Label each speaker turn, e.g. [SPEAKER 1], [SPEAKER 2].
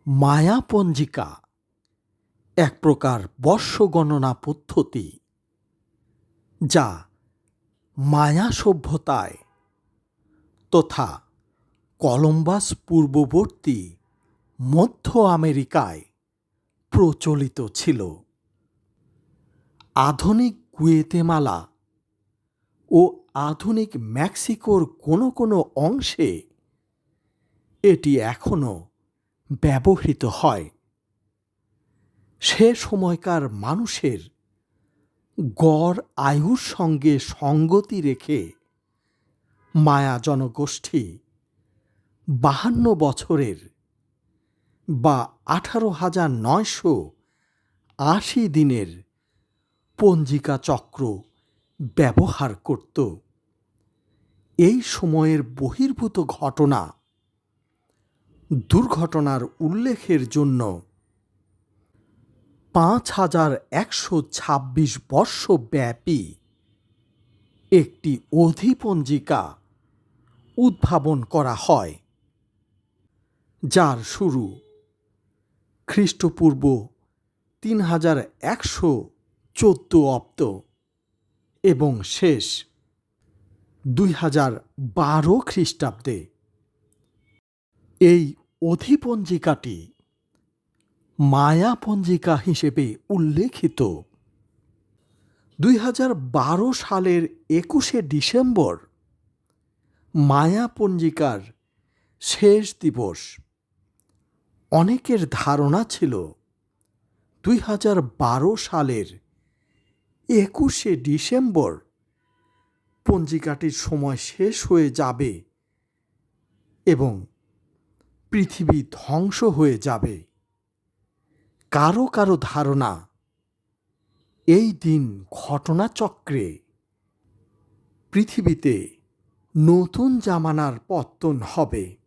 [SPEAKER 1] মায়া পঞ্জিকা এক প্রকার বর্ষ গণনা পদ্ধতি যা মায়া সভ্যতায় তথা কলম্বাস পূর্ববর্তী মধ্য আমেরিকায় প্রচলিত ছিল। আধুনিক গুয়েতেমালা ও আধুনিক মেক্সিকোর কোনো কোনো অংশে এটি এখনও ব্যবহৃত হয়। সে সময়কার মানুষের গড় আয়ুর সঙ্গে সঙ্গতি রেখে মায়া জনগোষ্ঠী 52 বছরের বা 18,980 দিনের পঞ্জিকা চক্র ব্যবহার করত। এই সময়ের বহির্ভূত ঘটনা দুর্ঘটনার উল্লেখের জন্য 5,126 বর্ষব্যাপী একটি অধিপঞ্জিকা উদ্ভাবন করা হয়, যার শুরু খ্রিস্টপূর্ব 3114 অব্দ এবং শেষ 2012 খ্রিস্টাব্দে। এই অধিপঞ্জিকাটি মায়া পঞ্জিকা হিসেবে উল্লেখিত। 2012 সালের 21শে ডিসেম্বর মায়া পঞ্জিকার শেষ দিবস। অনেকের ধারণা ছিল 2012 সালের 21শে ডিসেম্বর পঞ্জিকাটির সময় শেষ হয়ে যাবে এবং পৃথিবী ধ্বংস হয়ে যাবে। কারো কারো ধারণা এই দিন ঘটনাচক্রে পৃথিবীতে নতুন জামানার পত্তন হবে।